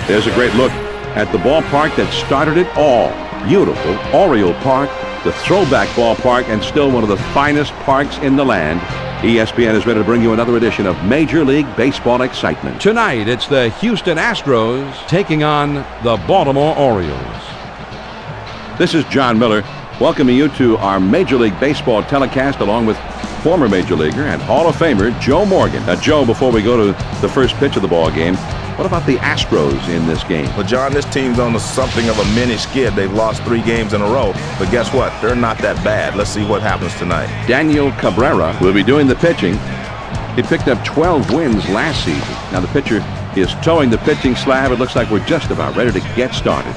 There's a great look at the ballpark that started it all. Beautiful Oriole Park, the throwback ballpark, and still one of the finest parks in the land. ESPN is ready to bring you another edition of Major League Baseball excitement. Tonight, it's the Houston Astros taking on the Baltimore Orioles. This is John Miller, welcoming you to our Major League Baseball telecast along with former Major Leaguer and Hall of Famer Joe Morgan. Now, Joe, before we go to the first pitch of the ball game, what about the Astros in this game? Well, John, this team's on something of a mini skid. They've lost 3 games in a row, but guess what? They're not that bad. Let's see what happens tonight. Daniel Cabrera will be doing the pitching. He picked up 12 wins last season. Now the pitcher is towing the pitching slab. It looks like we're just about ready to get started.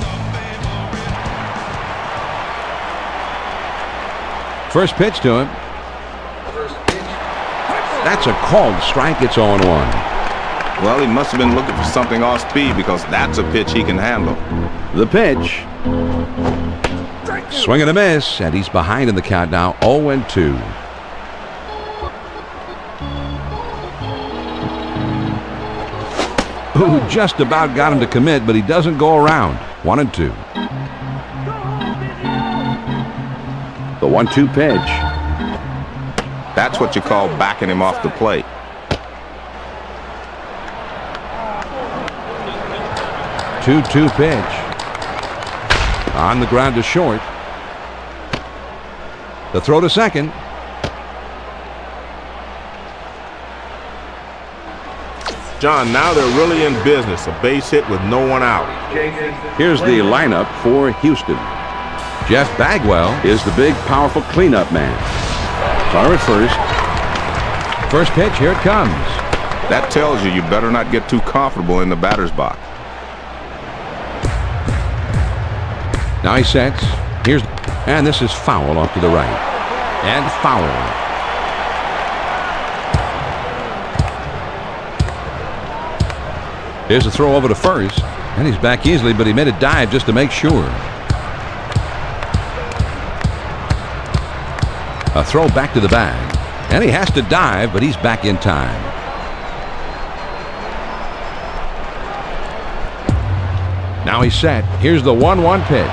First pitch to him. That's a called strike. It's 0-1. Well, he must have been looking for something off speed because that's a pitch he can handle. The pitch. Swing and a miss, and he's behind in the count now, 0-2. Who just about got him to commit, but he doesn't go around. 1-2. The 1-2 pitch. That's what you call backing him off the plate. 2-2 pitch. On the ground to short. The throw to second. John, now they're really in business. A base hit with no one out. Here's the lineup for Houston. Jeff Bagwell is the big, powerful cleanup man. Runner at first. First pitch, here it comes. That tells you better not get too comfortable in the batter's box. Now he sets. And this is foul off to the right. And foul. Here's a throw over to first. And he's back easily, but he made a dive just to make sure. A throw back to the bag. And he has to dive, but he's back in time. Now he's set. Here's the 1-1 pitch.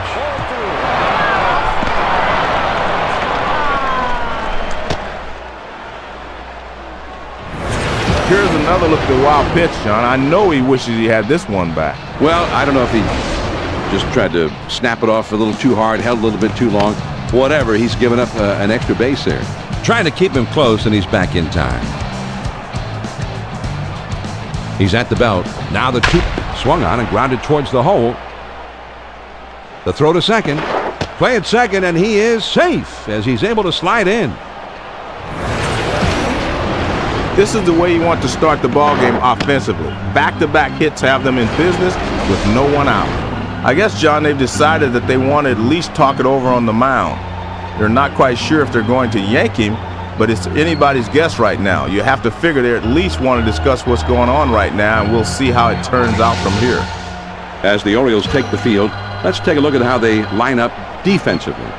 Here's another look at the wild pitch, John. I know he wishes he had this one back. Well, I don't know if he just tried to snap it off a little too hard, held a little bit too long. Whatever, he's given up an extra base there. Trying to keep him close, and he's back in time. He's at the belt. Now the 2 swung on and grounded towards the hole. The throw to second. Play at second, and he is safe as he's able to slide in. This is the way you want to start the ball game offensively. Back-to-back hits have them in business with no one out. I guess, John, they've decided that they want to at least talk it over on the mound. They're not quite sure if they're going to yank him, but it's anybody's guess right now. You have to figure they at least want to discuss what's going on right now, and we'll see how it turns out from here. As the Orioles take the field, let's take a look at how they line up defensively.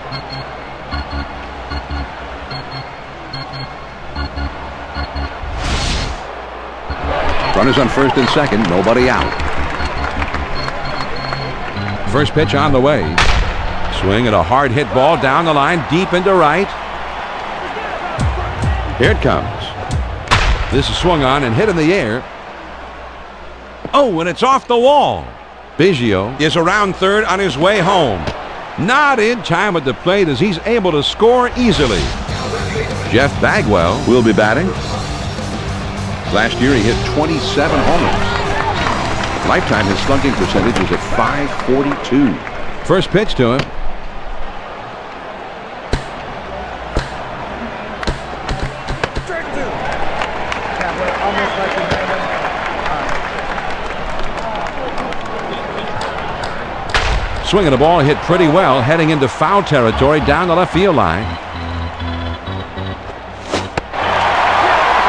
Runners on first and second, nobody out. First pitch on the way. Swing at a hard hit ball down the line, deep into right. Here it comes. This is swung on and hit in the air. Oh, and it's off the wall. Biggio is around third on his way home. Not in time at the plate as he's able to score easily. Jeff Bagwell will be batting. Last year he hit 27 homers. Lifetime his slugging percentage is at .542. First pitch to him. Swinging the ball hit pretty well, heading into foul territory down the left field line.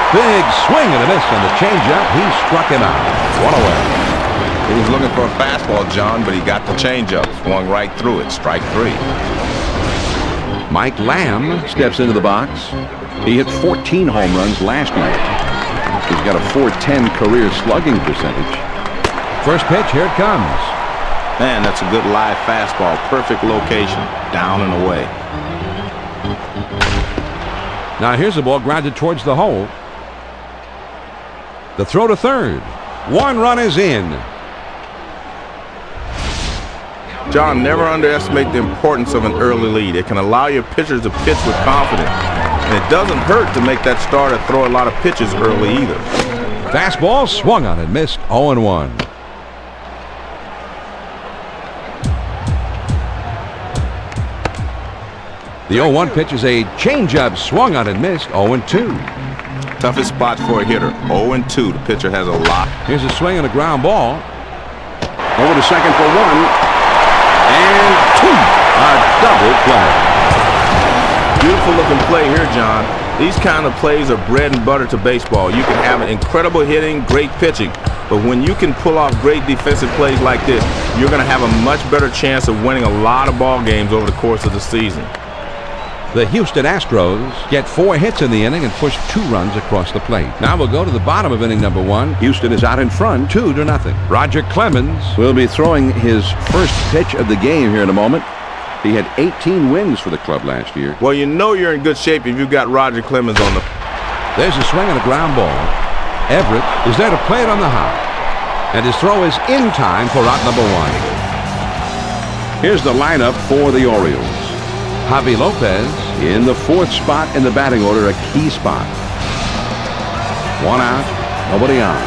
Big swing and a miss on the changeup. He struck him out. 1 away. He was looking for a fastball, John, but he got the changeup. Swung right through it. Strike 3. Mike Lamb steps into the box. He hit 14 home runs last year. He's got a .410 career slugging percentage. First pitch, here it comes. Man, that's a good live fastball. Perfect location. Down and away. Now here's the ball grounded towards the hole. The throw to third. One run is in. John, never underestimate the importance of an early lead. It can allow your pitchers to pitch with confidence. And it doesn't hurt to make that starter throw a lot of pitches early either. Fastball swung on and missed. 0-1. The 0-1 pitch is a changeup, swung on and missed. 0-2. Toughest spot for a hitter. 0-2. The pitcher has a lot. Here's a swing and a ground ball. Over to second for one. And two. A double play. Beautiful looking play here, John. These kind of plays are bread and butter to baseball. You can have an incredible hitting, great pitching. But when you can pull off great defensive plays like this, you're going to have a much better chance of winning a lot of ball games over the course of the season. The Houston Astros get 4 hits in the inning and push 2 runs across the plate. Now we'll go to the bottom of inning number 1. Houston is out in front, 2-0. Roger Clemens will be throwing his first pitch of the game here in a moment. He had 18 wins for the club last year. Well, you know you're in good shape if you've got Roger Clemens on the... There's a swing and a ground ball. Everett is there to play it on the hop. And his throw is in time for out number 1. Here's the lineup for the Orioles. Javi Lopez in the 4th spot in the batting order, a key spot. 1 out, nobody on.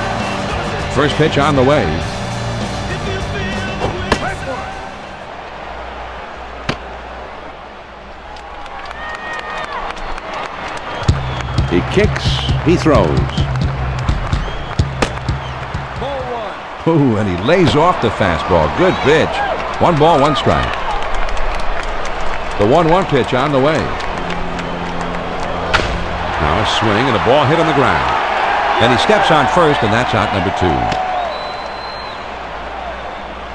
First pitch on the way. He kicks, he throws. Ooh, and he lays off the fastball. Good pitch. 1 ball, 1 strike. The 1-1 pitch on the way. Now a swing and a ball hit on the ground. Then he steps on first, and that's out number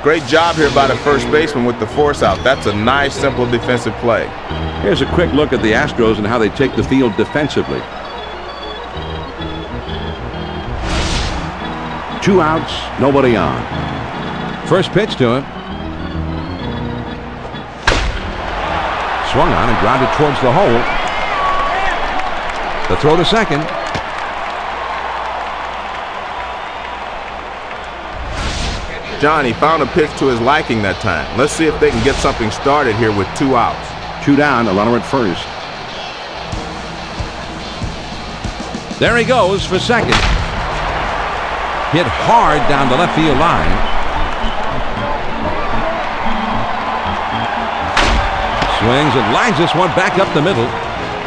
2. Great job here by the first baseman with the force out. That's a nice, simple defensive play. Here's a quick look at the Astros and how they take the field defensively. 2 outs, nobody on. First pitch to him. Swung on and grounded towards the hole. The throw to second. John, he found a pitch to his liking that time. Let's see if they can get something started here with 2 outs. 2 down, a runner at first. There he goes for second. Hit hard down the left field line. Swings and lines this one back up the middle.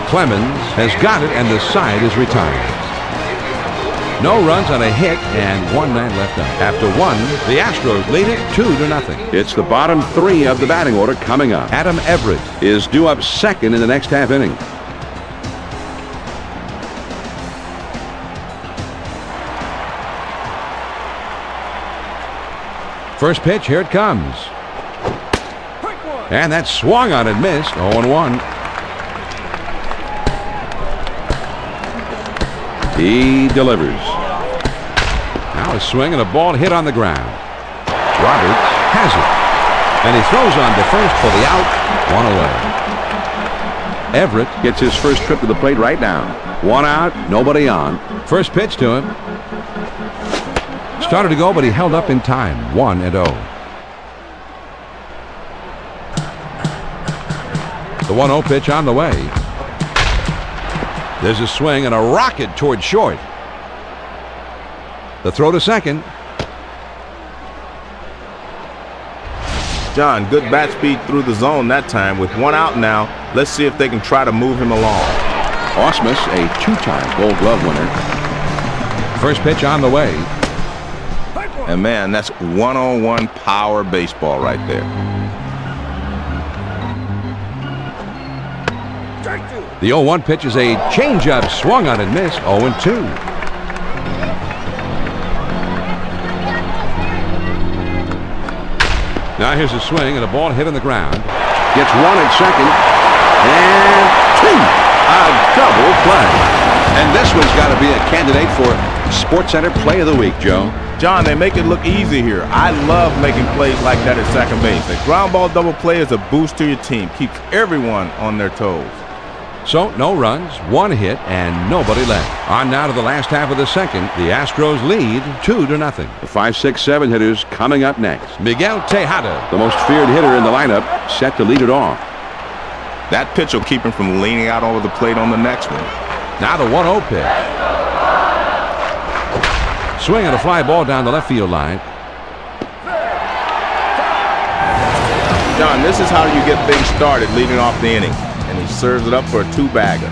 Clemens has got it, and the side is retired. No runs on a hit, and 1 man left out. After 1, the Astros lead it 2-0. It's the bottom 3 of the batting order coming up. Adam Everett is due up second in the next half inning. First pitch, here it comes. And that swung on and missed. 0-1. He delivers. Now a swing and a ball hit on the ground. Roberts has it. And he throws on to first for the out. 1 away. Everett gets his first trip to the plate right now. 1 out, nobody on. First pitch to him. Started to go, but he held up in time. 1-0. The 1-0 pitch on the way. There's a swing and a rocket toward short. The throw to second. John, good bat speed through the zone that time. With 1 out now, let's see if they can try to move him along. Ausmus, a 2-time Gold Glove winner. First pitch on the way. And man, that's 101 power baseball right there. The 0-1 pitch is a changeup, swung on and missed. 0-2. Now here's a swing and a ball hit on the ground. Gets 1 at second. And 2. A double play. And this one's got to be a candidate for SportsCenter Play of the Week, Joe. John, they make it look easy here. I love making plays like that at second base. A ground ball double play is a boost to your team. Keeps everyone on their toes. So, no runs, 1 hit, and nobody left. On now to the last half of the second. The Astros lead 2-0. The 5, 6, 7 hitters coming up next. Miguel Tejada, the most feared hitter in the lineup, set to lead it off. That pitch will keep him from leaning out over the plate on the next one. Now the 1-0 pitch. Swing and a fly ball down the left field line. John, this is how you get things started leading off the inning. And he serves it up for a 2-bagger.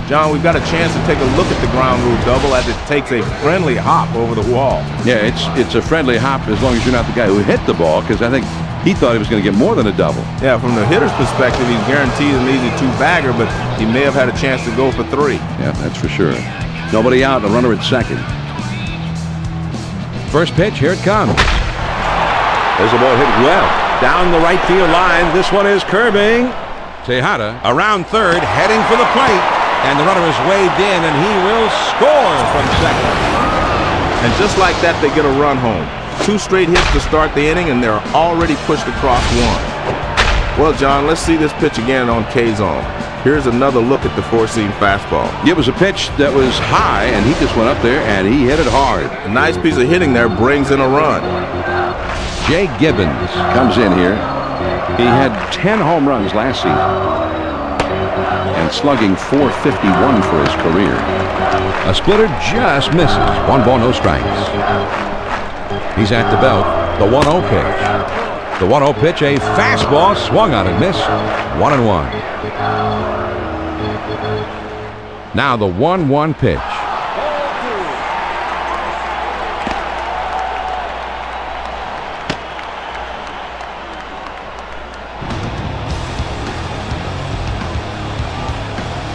John, we've got a chance to take a look at the ground rule double as it takes a friendly hop over the wall. Yeah, it's a friendly hop as long as you're not the guy who hit the ball, because I think he thought he was going to get more than a double. Yeah, from the hitter's perspective, he's guaranteed an easy 2-bagger, but he may have had a chance to go for 3. Yeah, that's for sure. Nobody out, a runner at second. First pitch, here it comes. There's a ball hit well down the right field line. This one is curving. Tejada around third, heading for the plate, and the runner is waved in, and he will score from second. And just like that, they get a run home. 2 straight hits to start the inning, and they're already pushed across 1. Well, John, let's see this pitch again on K-Zone. Here's another look at the 4-seam fastball. It was a pitch that was high, and he just went up there, and he hit it hard. A nice piece of hitting there brings in a run. Jay Gibbons comes in here. He had 10 home runs last season and slugging .451 for his career. A splitter just misses. 1 ball, no strikes. He's at the belt. The 1-0 pitch. The 1-0 pitch, a fastball, swung on and missed. 1-1. Now the 1-1 pitch.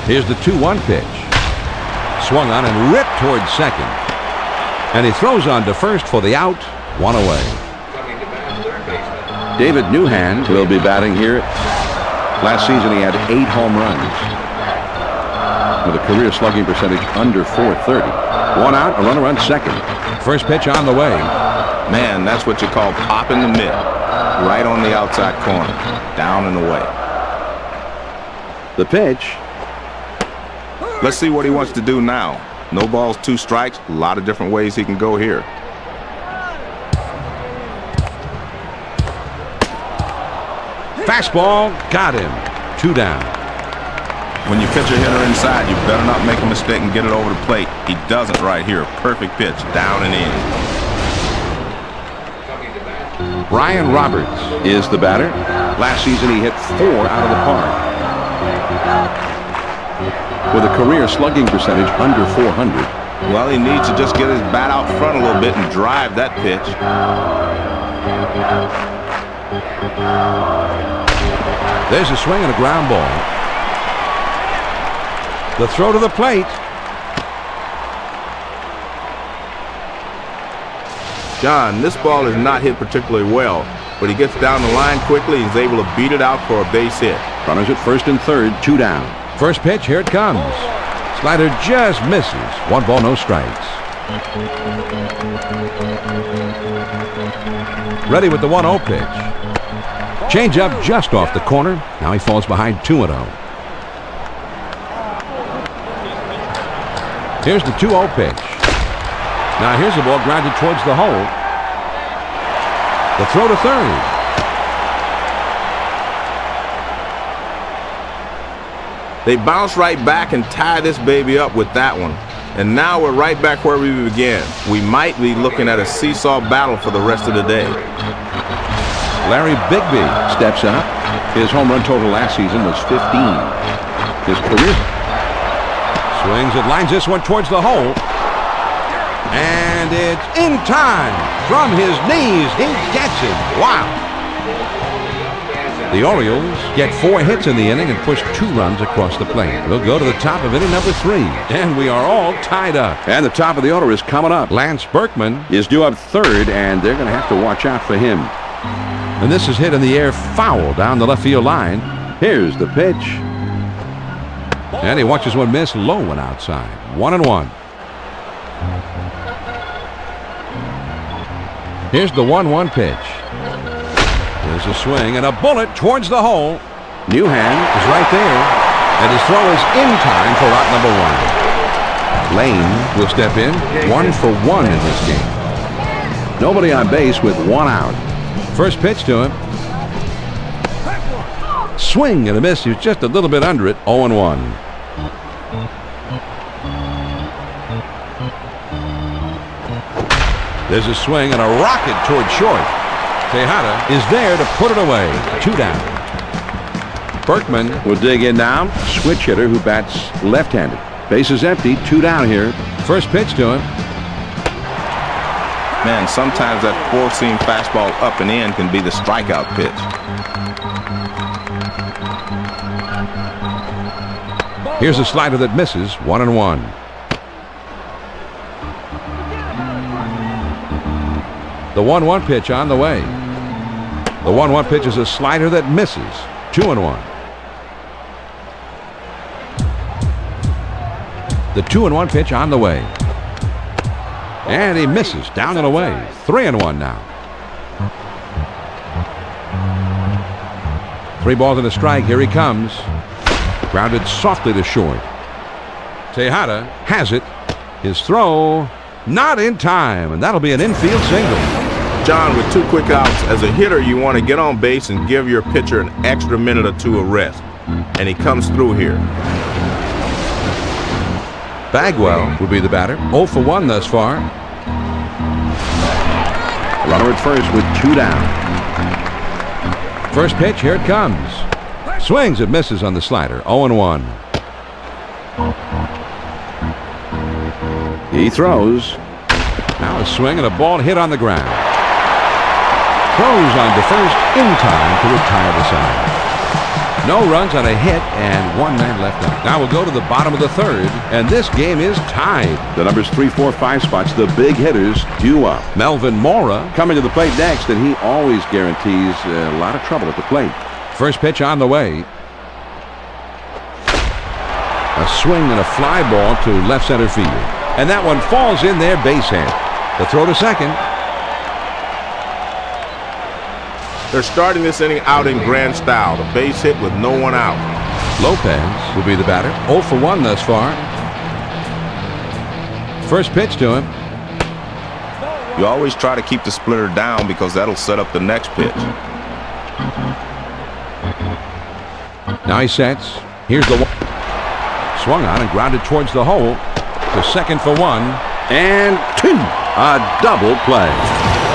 Here's the 2-1 pitch. Swung on and ripped towards second. And he throws on to first for the out. 1 away. David Newhand will be batting here. Last season he had 8 home runs with a career slugging percentage under .430. 1 out, a runner on second. First pitch on the way. Man, that's what you call popping the mitt. Right on the outside corner. Down and away. The pitch. Let's see what he wants to do now. No balls, 2 strikes. A lot of different ways he can go here. Fastball, got him. 2 down. When you pitch a hitter inside, you better not make a mistake and get it over the plate. He doesn't right here. Perfect pitch, down and in. Brian Roberts is the batter. Last season he hit 4 out of the park with a career slugging percentage under .400. Well, he needs to just get his bat out front a little bit and drive that pitch. There's a swing and a ground ball. The throw to the plate. John, this ball is not hit particularly well, but he gets down the line quickly and is able to beat it out for a base hit. Runners at first and third, 2 down. First pitch, here it comes. Slider just misses. 1 ball, no strikes. Ready with the 1-0 pitch. Change up just off the corner. Now he falls behind 2-0. Here's the 2-0 pitch. Now here's the ball grounded towards the hole. The throw to third. They bounce right back and tie this baby up with that one. And now we're right back where we began. We might be looking at a seesaw battle for the rest of the day. Larry Bigby steps up. His home run total last season was 15. His career swings it, lines this one towards the hole. And it's in time. From his knees, he gets it. Wow. The Orioles get 4 hits in the inning and push 2 runs across the plate. We'll go to the top of inning number 3. And we are all tied up. And the top of the order is coming up. Lance Berkman is due up third, and they're going to have to watch out for him. And this is hit in the air foul down the left field line. Here's the pitch. And he watches one miss low and outside. 1-1. Here's the 1-1 pitch. There's a swing and a bullet towards the hole. Newhand is right there, and his throw is in time for out number 1. Lane will step in, 1 for 1 in this game. Nobody on base with 1 out. First pitch to him. Swing and a miss. He was just a little bit under it. 0-1. There's a swing and a rocket toward short. Tejada is there to put it away. 2 down. Berkman will dig in now. Switch hitter who bats left-handed. Base is empty. 2 down here. First pitch to him. Man, sometimes that 4-seam fastball up and in can be the strikeout pitch. Here's a slider that misses. 1-1. The 1-1 pitch on the way. The 1-1 pitch is a slider that misses. 2-1. The 2-1 pitch on the way. And he misses down and away. 3-1 now. 3 balls and a strike. Here he comes. Grounded softly to short. Tejada has it. His throw not in time, and that'll be an infield single. John, with 2 quick outs, as a hitter, you want to get on base and give your pitcher an extra minute or 2 of rest. And he comes through here. Bagwell will be the batter. 0 for 1 thus far. Runner at first with 2 down. First pitch, here it comes. Swings and misses on the slider. 0-1. He throws. Now a swing and a ball hit on the ground. Throws on to first in time to retire the side. No runs on a hit and 1 man left on. Now we'll go to the bottom of the 3rd, and this game is tied. The numbers 3, 4, 5 spots, the big hitters due up. Melvin Mora coming to the plate next, and he always guarantees a lot of trouble at the plate. First pitch on the way. A swing and a fly ball to left center field. And that one falls in there, base hit. The throw to second. They're starting this inning out in grand style. The base hit with no one out. Lopez will be the batter. 0 for 1 thus far. First pitch to him. You always try to keep the splitter down because that'll set up the next pitch. Now he sets. Here's the one. Swung on and grounded towards the hole. To second for 1. And 2. A double play.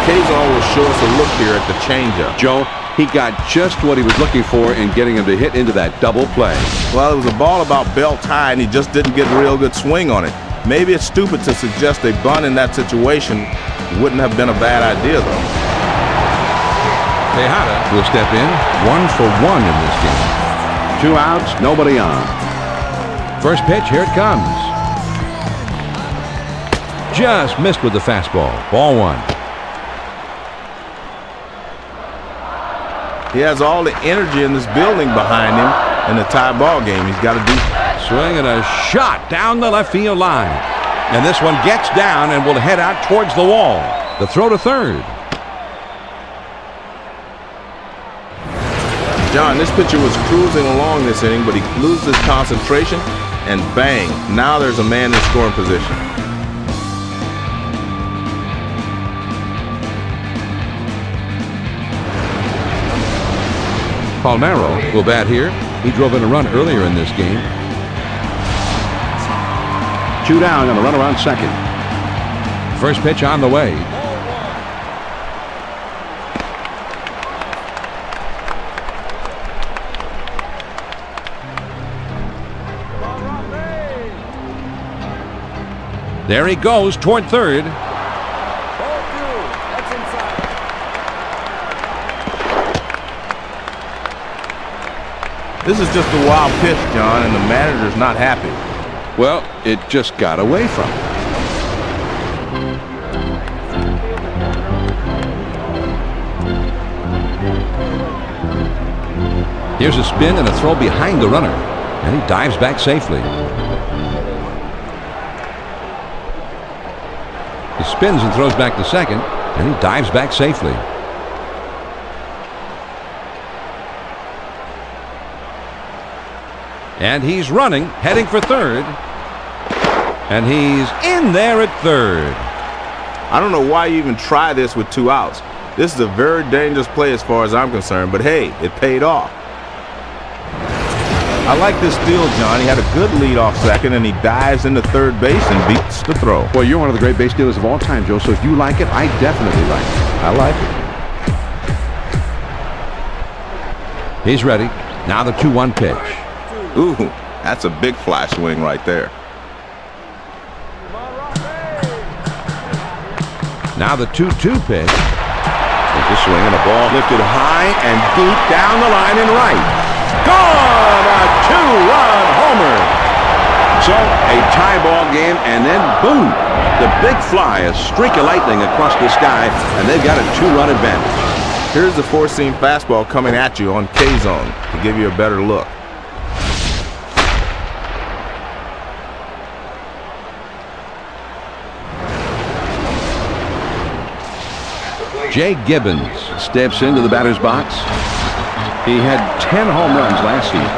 Kazon will show us a look here at the changeup. Joe, he got just what he was looking for in getting him to hit into that double play. Well, it was a ball about belt high, and he just didn't get a real good swing on it. Maybe it's stupid to suggest a bunt in that situation. Wouldn't have been a bad idea, though. Tejada will step in. 1 for 1 in this game. 2 outs, nobody on. First pitch, here it comes. Just missed with the fastball. Ball 1. He has all the energy in this building behind him in the tie ball game. He's got to do. Swing and a shot down the left field line. And this one gets down and will head out towards the wall. The throw to third. John, this pitcher was cruising along this inning, but he loses concentration, and bang, now there's a man in scoring position. Palmeiro will bat here. He drove in a run earlier in this game. 2 down and a runner on second. First pitch on the way. There he goes toward third. This is just a wild pitch, John, and the manager's not happy. Well, it just got away from him. Here's a spin and a throw behind the runner, and he dives back safely. He spins and throws back to second. And he dives back safely. And he's running, heading for third. And he's in there at third. I don't know why you even try this with 2 outs. This is a very dangerous play as far as I'm concerned, but hey, it paid off. I like this steal, John. He had a good leadoff second, and he dives into third base and beats the throw. Well, you're one of the great base stealers of all time, Joe, so if you like it, I definitely like it. I like it. He's ready. Now the 2-1 pitch. Ooh, that's a big fly swing right there. Now the 2-2 pitch. There's a swing and a ball lifted high and deep down the line and right. Gone! A 2-run homer. So a tie ball game, and then boom, the big fly, a streak of lightning across the sky, and they've got a 2-run advantage. Here's the four-seam fastball coming at you on K-zone to give you a better look. Jay Gibbons steps into the batter's box. He had 10 home runs last season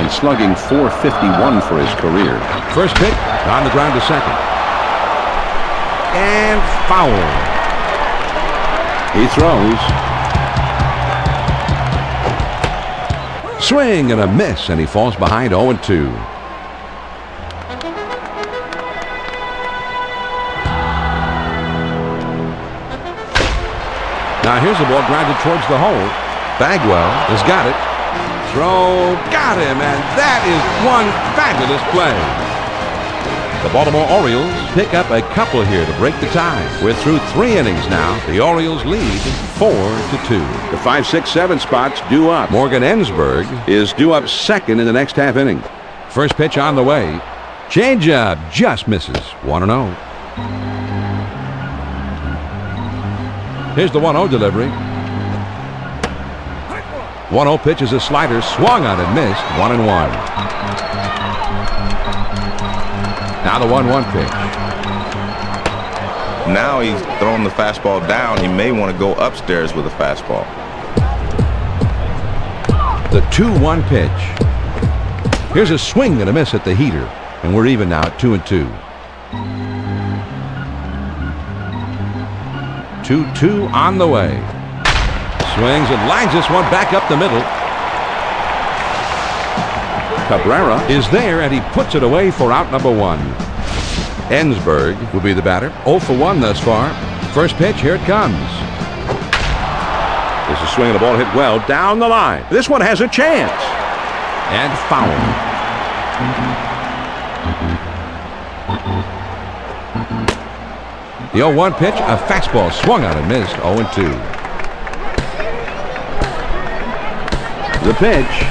and slugging .451 for his career. First pitch on the ground to second. And foul. He throws. Swing and a miss, and he falls behind 0-2. Now here's the ball grounded towards the hole. Bagwell has got it. Throw, got him, and that is one fabulous play. The Baltimore Orioles pick up a couple here to break the tie. We're through 3 innings now. The Orioles lead 4-2. The 5, 6, 7 spots due up. Morgan Ensberg is due up second in the next half inning. First pitch on the way. Changeup just misses. 1-0. Here's the 1-0 delivery. 1-0 pitch is a slider, swung on and missed. 1-1. Now the 1-1 pitch. Now he's throwing the fastball down. He may want to go upstairs with a fastball. The 2-1 pitch. Here's a swing and a miss at the heater, and we're even now at 2-2. 2-2 on the way. Swings and lines this one back up the middle. Cabrera is there, and he puts it away for out number 1. Ensberg will be the batter. 0 for 1 thus far. First pitch, here it comes. There's a swing and the ball hit well down the line. This one has a chance. And foul. The 0-1 pitch, a fastball swung on and missed. 0-2. The pitch.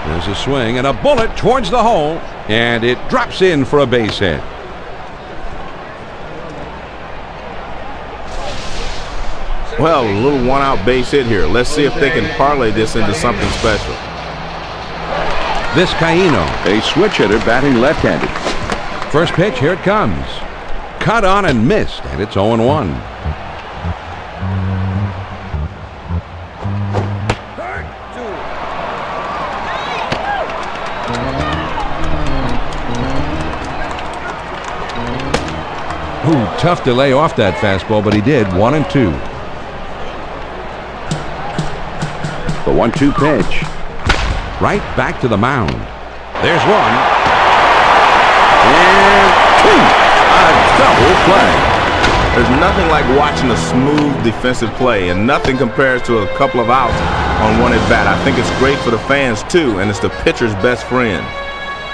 There's a swing and a bullet towards the hole, and it drops in for a base hit. Well, a little 1-out base hit here. Let's see if they can parlay this into something special. Vizcaíno, a switch hitter batting left-handed. First pitch, here it comes. Cut on and missed, and it's 0-1. Ooh, tough to lay off that fastball, but he did. 1-2. The 1-2 pitch. Right back to the mound. There's one. And 2. A double play. There's nothing like watching a smooth defensive play, and nothing compares to a couple of outs on one at bat. I think it's great for the fans too, and it's the pitcher's best friend.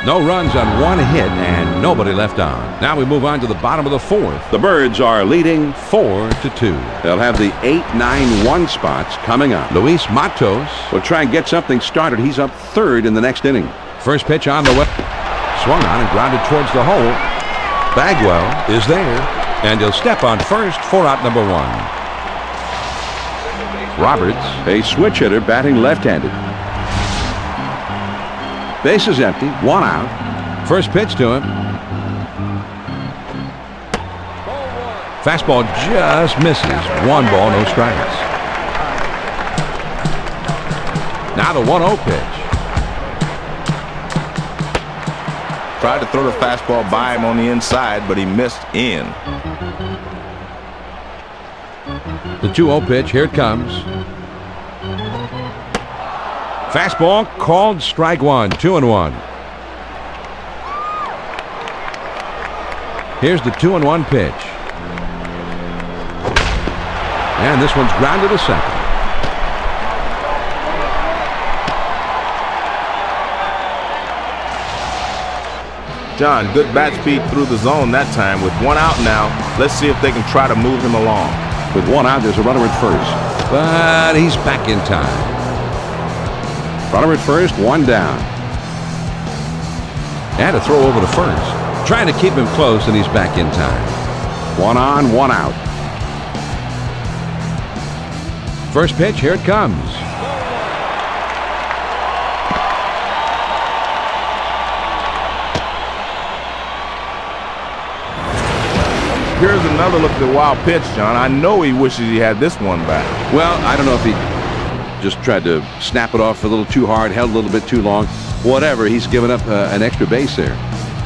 No runs on 1 hit and nobody left on. Now we move on to the bottom of the 4th. The Birds are leading 4-2. They'll have the 8, 9, 1 spots coming up. Luis Matos will try and get something started. He's up 3rd in the next inning. First pitch on the way. Swung on and grounded towards the hole. Bagwell is there, and he'll step on first for out number 1. Roberts, a switch hitter batting left-handed. Base is empty, 1 out. First pitch to him. Fastball just misses. 1 ball, no strikes. Now the 1-0 pitch. Tried to throw the fastball by him on the inside, but he missed in. The 2-0 pitch. Here it comes. Fastball called strike 1. 2-1. Here's the 2-1 pitch. And this one's grounded to second. John, good bat speed through the zone that time. With 1 out now, let's see if they can try to move him along. With 1 out, there's a runner at first. But he's back in time. Runner at first, 1 down. And a throw over to first. Trying to keep him close, and he's back in time. 1 on, 1 out. First pitch, here it comes. Here's another look at the wild pitch, John. I know he wishes he had this one back. Well, I don't know if he just tried to snap it off a little too hard, held a little bit too long. Whatever, he's given up an extra base there.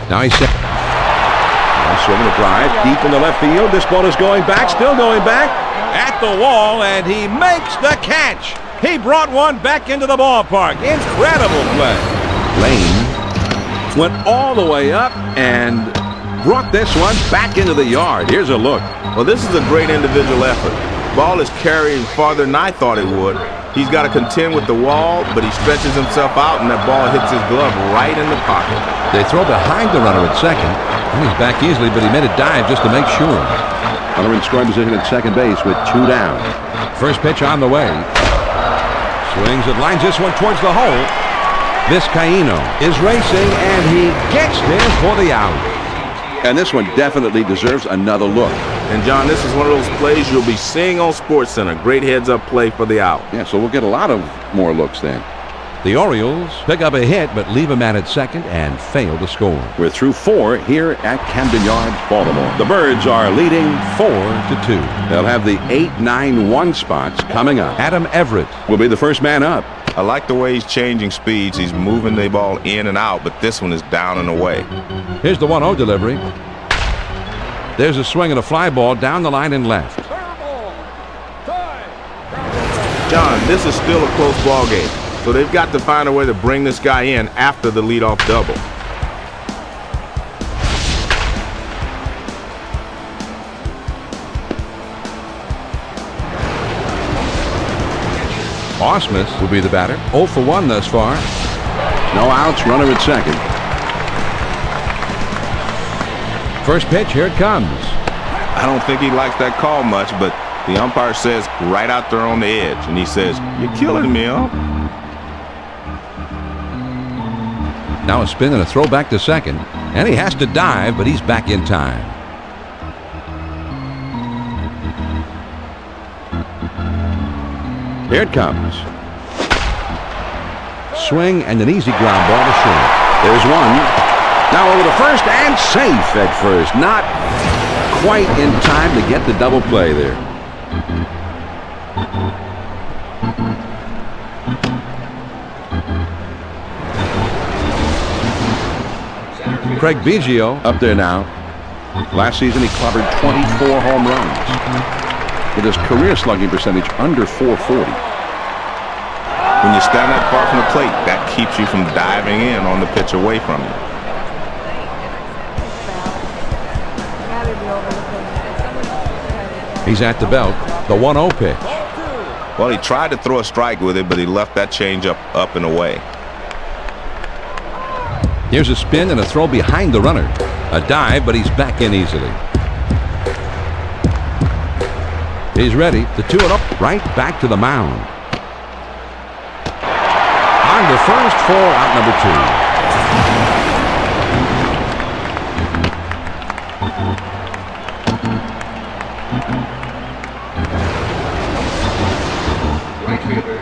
Now he's set. Swinging a drive deep in the left field. This ball is going back, still going back. At the wall, and he makes the catch. He brought one back into the ballpark. Incredible play. Lane went all the way up and brought this one back into the yard. Here's a look. Well, this is a great individual effort. Ball is carrying farther than I thought it would. He's got to contend with the wall, but he stretches himself out, and that ball hits his glove right in the pocket. They throw behind the runner at second. And he's back easily, but he made a dive just to make sure. Runner in scoring position at second base with 2 down. First pitch on the way. Swings it, lines this one towards the hole. Vizcaíno is racing, and he gets there for the out. And this one definitely deserves another look. And, John, this is one of those plays you'll be seeing on SportsCenter. Great heads-up play for the out. Yeah, so we'll get a lot of more looks then. The Orioles pick up a hit, but leave a man at second and fail to score. We're through 4 here at Camden Yards, Baltimore. The Birds are leading 4-2. They'll have the 8-9-1 spots coming up. Adam Everett will be the first man up. I like the way he's changing speeds. He's moving the ball in and out, but this one is down and away. Here's the 1-0 delivery. There's a swing and a fly ball down the line and left. John, this is still a close ball game, so they've got to find a way to bring this guy in after the leadoff double. Osmus will be the batter. 0 for 1 thus far. No outs, runner at second. First pitch, here it comes. I don't think he likes that call much, but the umpire says right out there on the edge, and he says, "You're killing me, huh?" Now a spin and a throw back to second, and he has to dive, but he's back in time. Here it comes. Swing and an easy ground ball to short. There's one. Now over to first and safe at first. Not quite in time to get the double play there. Craig Biggio up there now. Last season he clobbered 24 home runs, with his career slugging percentage under .440. When you stand that far from the plate, that keeps you from diving in on the pitch away from you. He's at the belt. The 1-0 pitch. Well, he tried to throw a strike with it, but he left that changeup up and away. Here's a spin and a throw behind the runner. A dive, but he's back in easily. He's ready. The 2-0 right back to the mound. On to first for out number 2.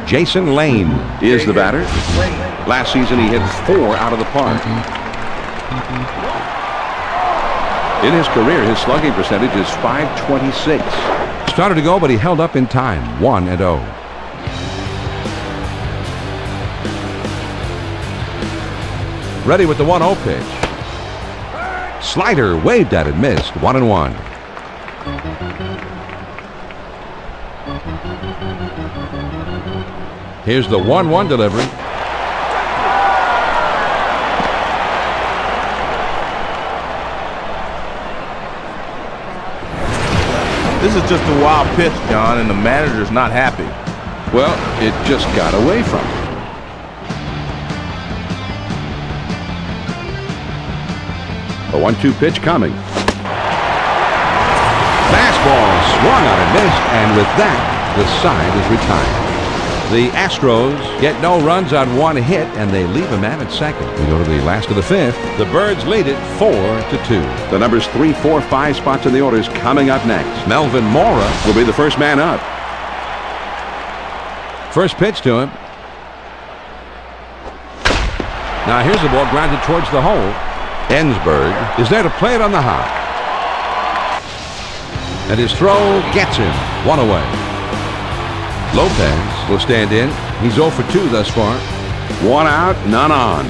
Jason Lane is the batter. Last season he hit 4 out of the park. In his career, his slugging percentage is .526. Started to go, but he held up in time. 1-0. Ready with the 1-0 pitch. Slider waved at it, missed. 1-1. Here's the 1-1 delivery. This is just a wild pitch, John, and the manager's not happy. Well, it just got away from him. A 1-2 pitch coming. Fastball swung on and missed, and with that, the side is retired. The Astros get no runs on one hit, and they leave a man at second. We go to the last of the fifth. The Birds lead it 4-2. The numbers 3, 4, 5 spots in the order is coming up next. Melvin Mora will be the first man up. First pitch to him. Now here's the ball grounded towards the hole. Ensberg is there to play it on the hop. And his throw gets him. One away. Lopez will stand in. He's 0 for 2 thus far. One out, none on.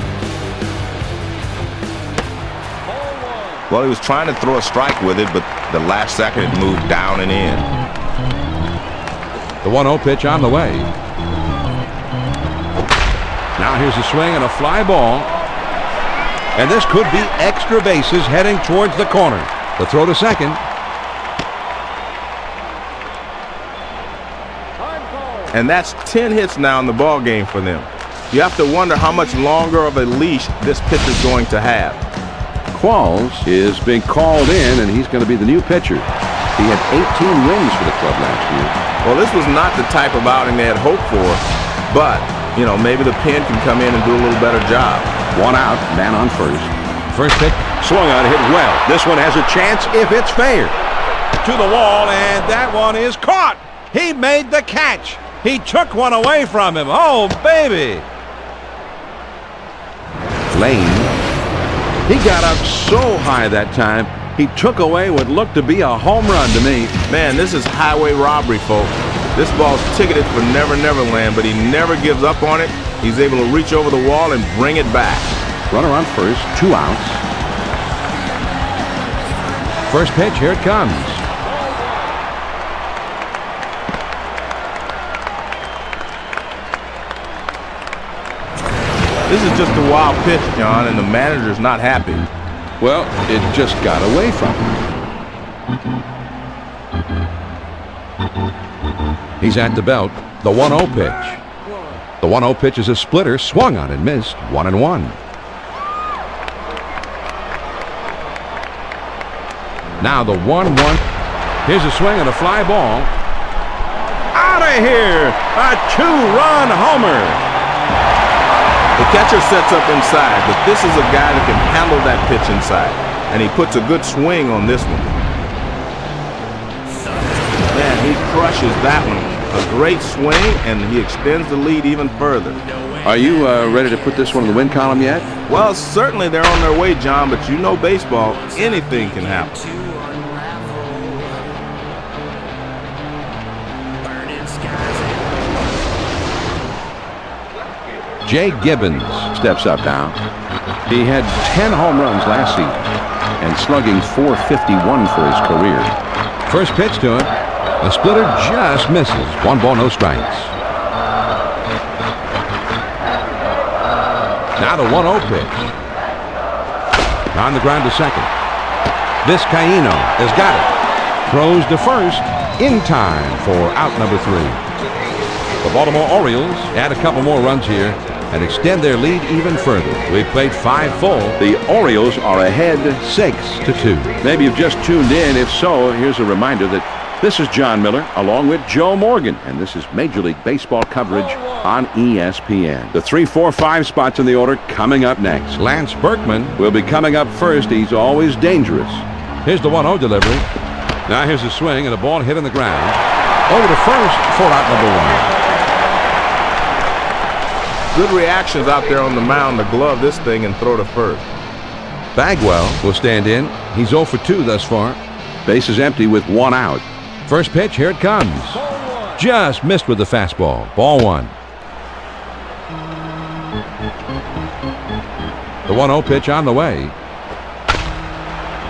Well, he was trying to throw a strike with it, but the last second it moved down and in. The 1-0 pitch on the way. Now here's a swing and a fly ball. And this could be extra bases heading towards the corner. The throw to second. And that's 10 hits now in the ball game for them. You have to wonder how much longer of a leash this pitcher's going to have. Qualls is being called in, and he's going to be the new pitcher. He had 18 wins for the club last year. Well, this was not the type of outing they had hoped for, but, you know, maybe the pen can come in and do a little better job. One out, man on first. First pitch, swung on, hit well. This one has a chance if it's fair. To the wall, and that one is caught. He made the catch. He took one away from him. Oh, baby. Lane. He got up so high that time, he took away what looked to be a home run to me. Man, this is highway robbery, folks. This ball's ticketed for Never Never Land, but he never gives up on it. He's able to reach over the wall and bring it back. Runner on first, 2 outs. First pitch, here it comes. This is just a wild pitch, John, and the manager's not happy. Well, it just got away from him. He's at the belt. The 1-0 pitch. The 1-0 pitch is a splitter, swung on and missed. 1-1. Now the 1-1. Here's a swing and a fly ball. Out of here! A 2-run homer. The catcher sets up inside, but this is a guy that can handle that pitch inside, and he puts a good swing on this one. Man, he crushes that one. A great swing, and he extends the lead even further. Are you ready to put this one in the win column yet? Well, certainly they're on their way, John, but you know baseball, anything can happen. Jay Gibbons steps up now. He had 10 home runs last season and slugging .451 for his career. First pitch to him. The splitter just misses. 1 ball, no strikes. Now the 1-0 pitch. On the ground to second. Vizcaíno has got it. Throws to first in time for out number 3. The Baltimore Orioles add a couple more runs here and extend their lead even further. We've played 5 full. The Orioles are ahead 6-2. Maybe you've just tuned in. If so, here's a reminder that this is John Miller along with Joe Morgan, and this is Major League Baseball coverage on ESPN. The 3, 4, 5 spots in the order coming up next. Lance Berkman will be coming up first. He's always dangerous. Here's the 1-0 delivery. Now here's a swing and a ball hit on the ground. Over to first for out number 1. Good reactions out there on the mound to glove this thing and throw to first. Bagwell will stand in. He's 0 for 2 thus far. Bases empty with one out. First pitch, here it comes. Just missed with the fastball. Ball 1. The 1-0 pitch on the way.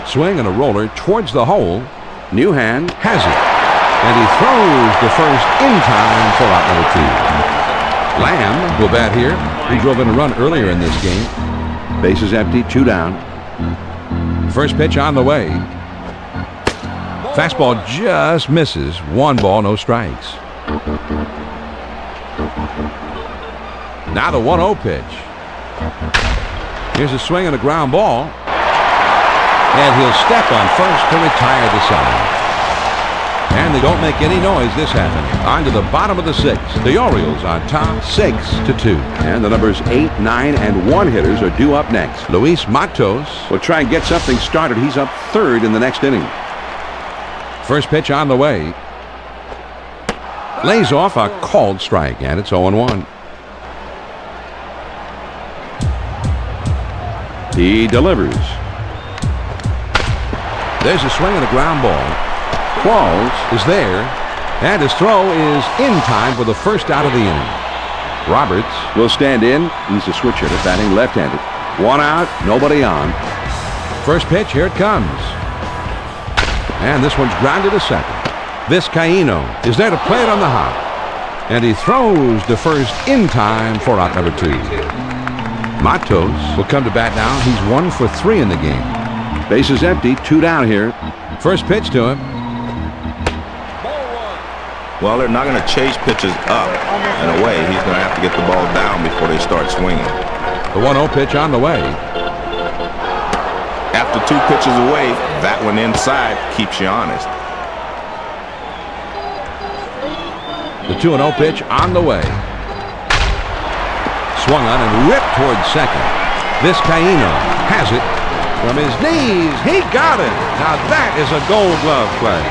Swing and a roller towards the hole. Newhand Has it. And he throws to first in time for out number 2. Lamb will bat here. He drove in a run earlier in this game. Bases empty, 2 down. First pitch on the way. Fastball just misses. 1 ball, no strikes. Now the 1-0 pitch. Here's a swing and a ground ball. And he'll step on first to retire the side. And they don't make any noise this happening. On to the bottom of the 6th. The Orioles on top 6-2. And the numbers 8, 9, and 1 hitters are due up next. Luis Matos will try and get something started. He's up 3rd in the next inning. First pitch on the way. Lays off a called strike, and it's 0-1. He delivers. There's a swing and a ground ball. Qualls is there, and his throw is in time for the first out of the inning. Roberts will stand in. He's a switch hitter, batting left-handed. 1 out, nobody on. First pitch, here it comes. And this one's grounded to second. Vizcaíno is there to play it on the hop. And he throws to first in time for out number 2. Matos will come to bat now. He's 1 for 3 in the game. Bases empty, 2 down here. First pitch to him. Well, they're not going to chase pitches up and away. He's going to have to get the ball down before they start swinging. The 1-0 pitch on the way. After 2 pitches away, that one inside keeps you honest. The 2-0 pitch on the way. Swung on and ripped towards second. Vizcaíno has it. From his knees, he got it. Now that is a Gold Glove play.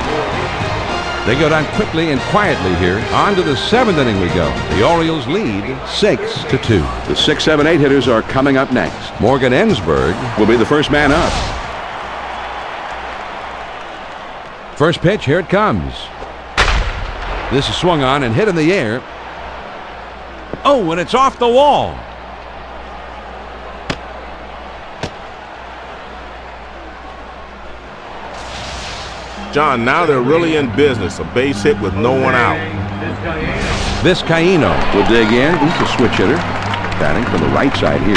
They go down quickly and quietly here. On to the 7th inning we go. The Orioles lead 6-2. The 6, 7, 8 hitters are coming up next. Morgan Ensberg will be the first man up. First pitch, here it comes. This is swung on and hit in the air. Oh, and it's off the wall. John, now they're really in business. A base hit with no one out. Vizcaíno will dig in. He's a switch hitter, batting from the right side here.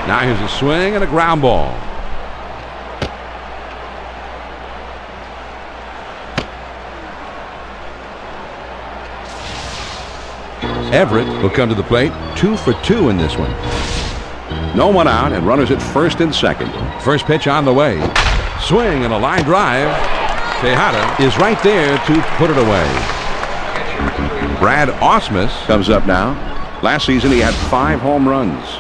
Now here's a swing and a ground ball. Everett will come to the plate. 2 for 2 in this one. No one out and runners at first and second. First pitch on the way. Swing and a line drive. Tejada is right there to put it away. Brad Ausmus comes up now. Last season he had 5 home runs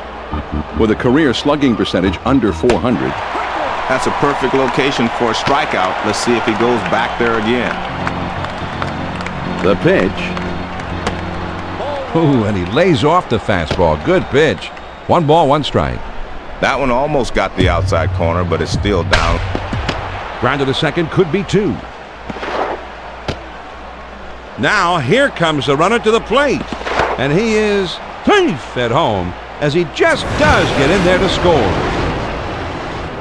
with a career slugging percentage under 400. That's a perfect location for a strikeout. Let's see if he goes back there again. The pitch. Ooh, and he lays off the fastball. Good pitch. 1 ball, 1 strike. That one almost got the outside corner, but it's still down. Grounded to second, could be 2. Now here comes the runner to the plate. And he is safe at home as he just does get in there to score.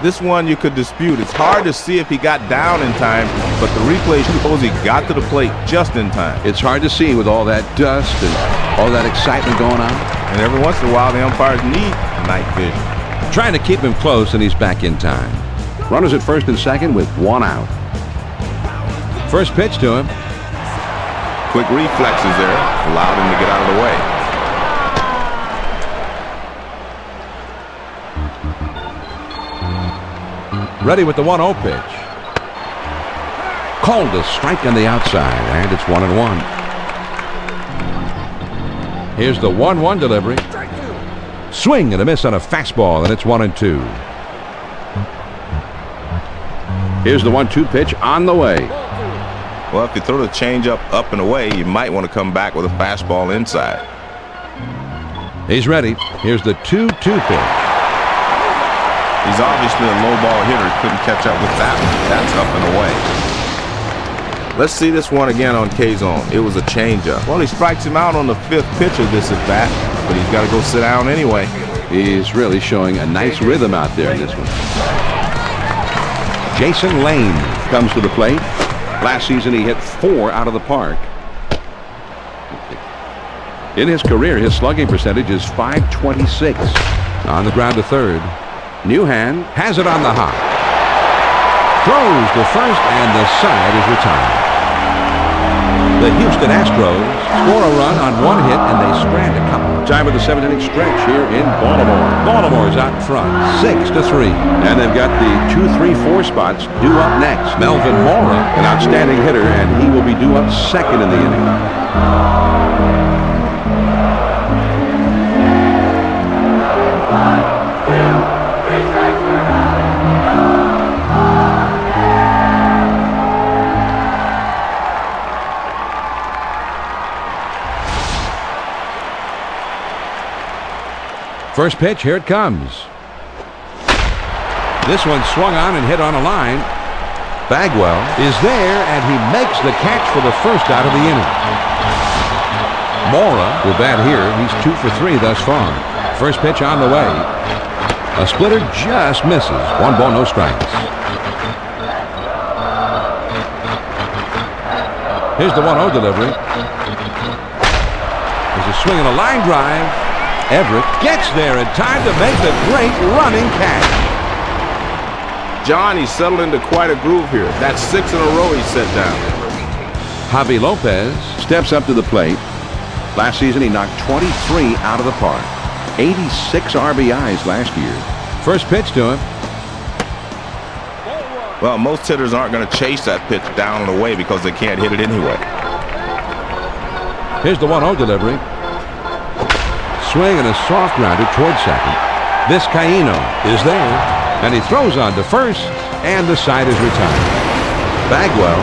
This one you could dispute. It's hard to see if he got down in time, but the replay shows he got to the plate just in time. It's hard to see with all that dust and all that excitement going on. And every once in a while, the umpires need night vision. Trying to keep him close, and he's back in time. Runners at first and second with 1 out. First pitch to him. Quick reflexes there. Allowed him to get out of the way. Ready with the 1-0 pitch. Called a strike on the outside, and it's 1-1. Here's the 1-1 delivery. Swing and a miss on a fastball, and it's 1-2. Here's the 1-2 pitch on the way. Well, if you throw the changeup up and away, you might want to come back with a fastball inside. He's ready. Here's the 2-2 pitch. He's obviously a low ball hitter. Couldn't catch up with that one. That's up and away. Let's see this one again on K-Zone. It was a changeup. Well, he strikes him out on the 5th pitch of this at bat, but he's got to go sit down anyway. He's really showing a nice rhythm out there in this one. Jason Lane comes to the plate. Last season he hit 4 out of the park. In his career, his slugging percentage is .526. On the ground to third. Newhand has it on the hop. Throws to first, and the side is retired. The Houston Astros score a run on 1 hit, and they strand a couple. Time of the 7th-inning stretch here in Baltimore. Baltimore's out in front, 6-3. And they've got the 2, 3, 4 spots due up next. Melvin Mora, an outstanding hitter, and he will be due up second in the inning. First pitch, here it comes. This one swung on and hit on a line. Bagwell is there, and he makes the catch for the first out of the inning. Mora will bat here. He's 2 for 3 thus far. First pitch on the way. A splitter just misses. 1 ball, no strikes. Here's the 1-0 delivery. There's a swing and a line drive. Everett gets there in time to make the great running catch. John, he's settled into quite a groove here. That's 6 in a row he's set down. Javi Lopez steps up to the plate. Last season he knocked 23 out of the park. 86 RBIs last year. First pitch to him. Well, most hitters aren't going to chase that pitch down and away because they can't hit it anyway. Here's the 1-0 delivery. Swing and a soft grounder towards second. Vizcaíno is there, and he throws on to first, and the side is retired. Bagwell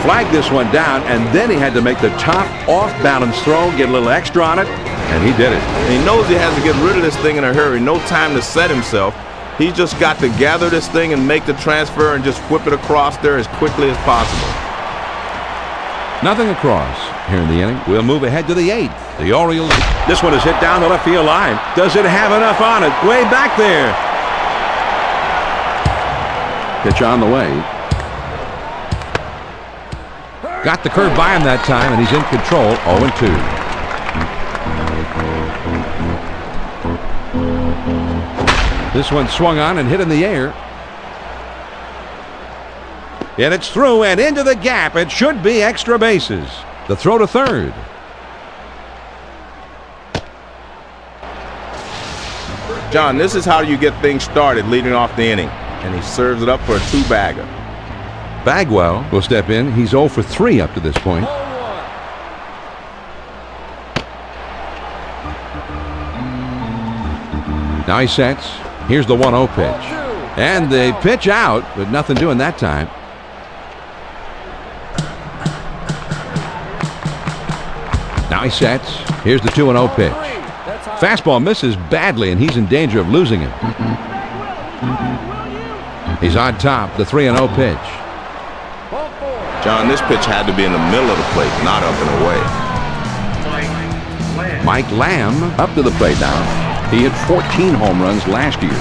flagged this one down, and then he had to make the top off-balance throw, get a little extra on it, and he did it. And he knows he has to get rid of this thing in a hurry. No time to set himself. He's just got to gather this thing and make the transfer and just whip it across there as quickly as possible. Nothing across here in the inning. We'll move ahead to the 8th. The Orioles. This one is hit down the left field line. Does it have enough on it? Way back there. Pitch on the way. Got the curve by him that time, and he's in control. 0-2. This one swung on and hit in the air. And it's through and into the gap. It should be extra bases. The throw to third. John, this is how you get things started leading off the inning. And he serves it up for a 2-bagger. Bagwell will step in. He's 0 for 3 up to this point. Now he sets. Here's the 1-0 pitch. And they pitch out, but nothing doing that time. Now he sets. Here's the 2-0 pitch. Fastball misses badly, and he's in danger of losing it. He's on top. The 3-0 pitch. John, this pitch had to be in the middle of the plate, not up and away. Mike Lamb up to the plate now. He hit 14 home runs last year.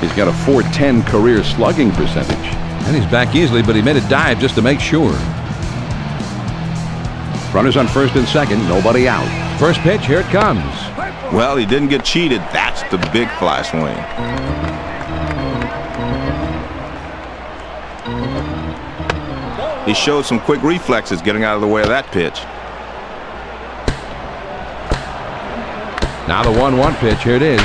He's got a .410 career slugging percentage. And he's back easily, but he made a dive just to make sure. Runners on first and second, nobody out. First pitch, here it comes. Well, he didn't get cheated. That's the big fly swing. He showed some quick reflexes getting out of the way of that pitch. Now the 1-1 pitch, here it is.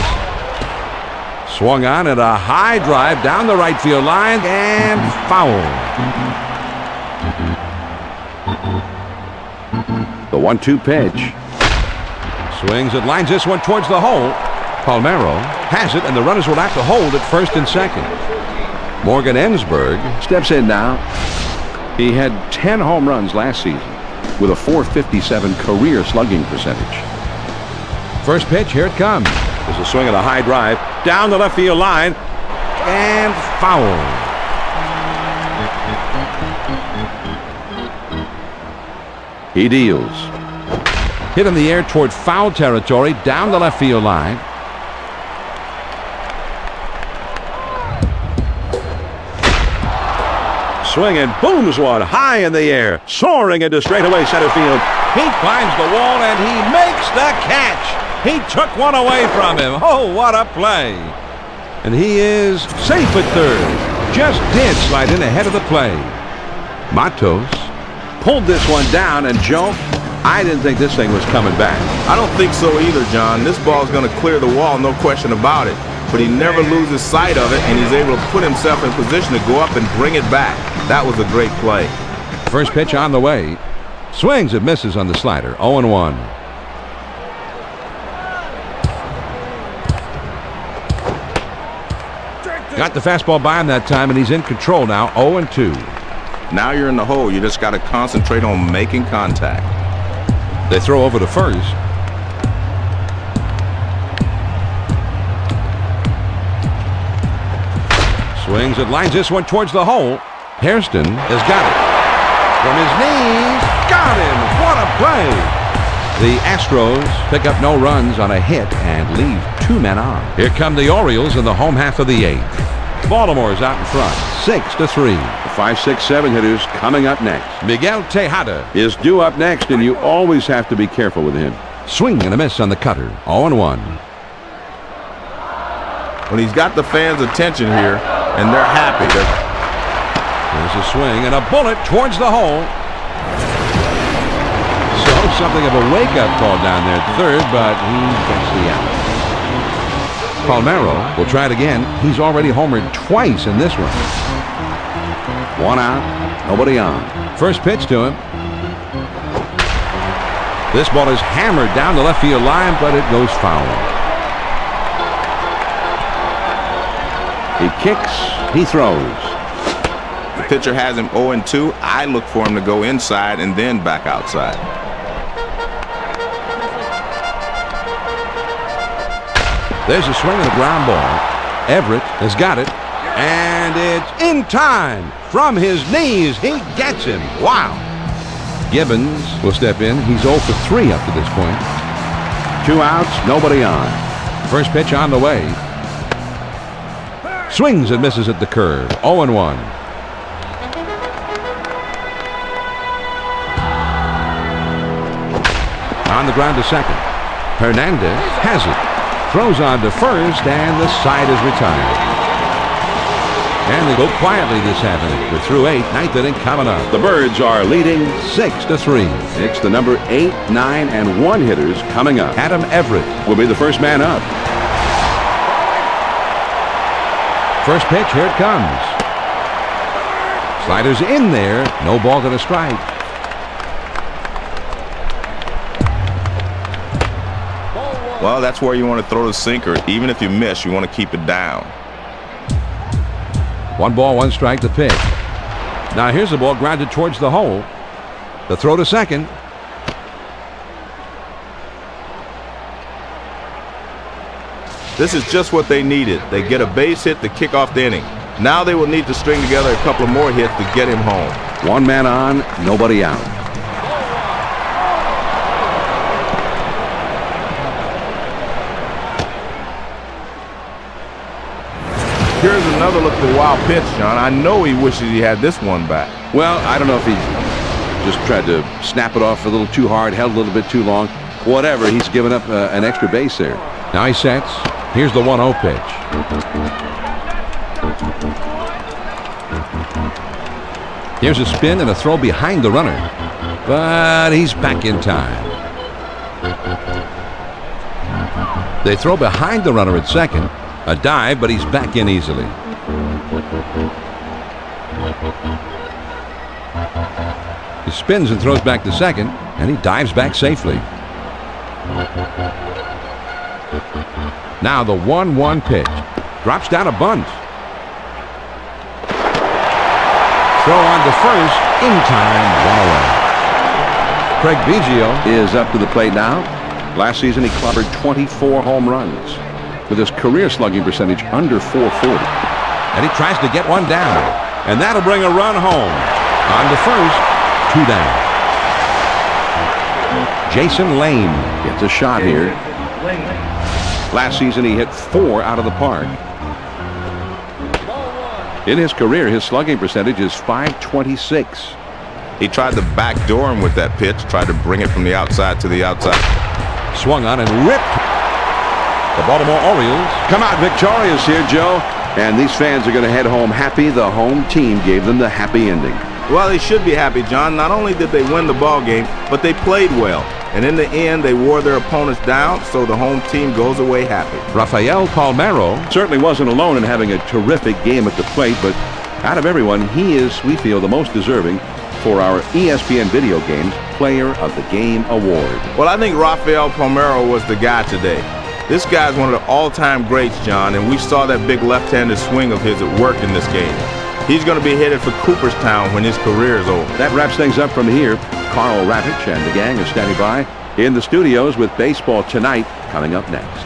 Swung on at a high drive down the right field line and foul. The 1-2 pitch. Swings and lines this one towards the hole. Palmeiro has it, and the runners will have to hold at first and second. Morgan Ensberg steps in now. He had 10 home runs last season with a .457 career slugging percentage. First pitch, here it comes. There's Here's a swing and a high drive down the left field line and foul. He deals. Hit in the air toward foul territory down the left field line. Swing and booms one high in the air, soaring into straightaway center field. He climbs the wall and he makes the catch. He took one away from him. Oh, what a play. And he is safe at third. Just did slide in ahead of the play. Matos pulled this one down, and Joe, I didn't think this thing was coming back. I don't think so either, John. This ball is going to clear the wall, no question about it. But he never loses sight of it, and he's able to put himself in position to go up and bring it back. That was a great play. First pitch on the way. Swings and misses on the slider. 0-1. Got the fastball by him that time, and he's in control now. 0-2. Now you're in the hole. You just got to concentrate on making contact. They throw over to first. Swings and lines this one towards the hole. Hairston has got it. From his knees, got him. What a play. The Astros pick up no runs on a hit and leave 2 men on. Here come the Orioles in the home half of the 8th. Baltimore's out in front, 6-3. The 5, 6, 7 hitters coming up next. Miguel Tejada Is due up next, and you always have to be careful with him. swing and a miss on the cutter. 0-1. When he's got the fans' attention here, and they're happy. There's a swing and a bullet towards the hole. So something of a wake-up call down there at third, but he gets the out. Palmeiro will try it again. He's already homered twice in this one. 1 out, nobody on. First pitch to him. This ball is hammered down the left field line, but it goes foul. He kicks, he throws. The pitcher has him 0-2. I look for him to go inside and then back outside. There's a swing and a ground ball. Everett has got it, and it's in time. From his knees, he gets him. Wow. Gibbons will step in. He's 0 for 3 up to this point. 2 outs, nobody on. First pitch on the way. Swings and misses at the curve. 0-1. On the ground to second. Hernandez has it. Throws on to first, and the side is retired. And they go quietly this half inning. We're through 8, 9th inning coming up. The Birds are leading 6-3. It's the number 8, 9, and 1 hitters coming up. Adam Everett Will be the first man up. First pitch, here it comes. Slider's in there. No ball to the strike. Well, that's where you want to throw the sinker. Even if you miss, you want to keep it down. 1 ball, 1 strike to pitch. Now here's the ball grounded towards the hole. The throw to second. This is just what they needed. They get a base hit to kick off the inning. Now they will need to string together a couple of more hits to get him home. 1 man on, nobody out. Here's another look at the wild pitch, John. I know he wishes he had this one back. Well, I don't know if he just tried to snap it off a little too hard, held a little bit too long. Whatever, he's given up an extra base there. Now he sets. Here's the 1-0 pitch. Here's a spin and a throw behind the runner. But he's back in time. They throw behind the runner at second. A dive, but he's back in easily. He spins and throws back to second, and he dives back safely. Now the 1-1 pitch. Drops down a bunt. Throw on to first. In time. 1 away. Craig Biggio Is up to the plate now. Last season he clobbered 24 home runs. with his career slugging percentage under 440. And he tries to get one down. And that'll bring a run home. On to first, 2 down. Jason Lane Gets a shot here. Last season he hit 4 out of the park. In his career, his slugging percentage is .526. He tried to backdoor him with that pitch, tried to bring it from the outside to the outside. Swung on and ripped. The Baltimore Orioles Come out victorious here, Joe. And these fans are going to head home happy. The home team gave them the happy ending. Well, they should be happy, John. Not only did they win the ball game, but they played well. And in the end, they wore their opponents down, so the home team goes away happy. Rafael Palmeiro Certainly wasn't alone in having a terrific game at the plate, but out of everyone, he is, we feel, the most deserving for our ESPN Video Games Player of the Game Award. Well, I think Rafael Palmeiro was the guy today. This guy's one of the all-time greats, John, and we saw that big left-handed swing of his at work in this game. He's going to be headed for Cooperstown when his career is over. That wraps things up from here. Carl Ravitch and the gang are standing by in the studios with Baseball Tonight coming up next.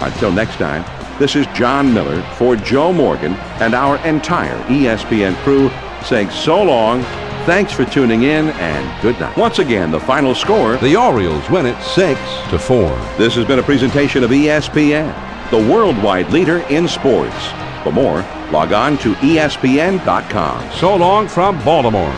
Until next time, this is John Miller for Joe Morgan and our entire ESPN crew saying so long, thanks for tuning in, and good night. Once again, the final score. The Orioles win it 6-4. This has been a presentation of ESPN, the worldwide leader in sports. For more, log on to ESPN.com. So long from Baltimore.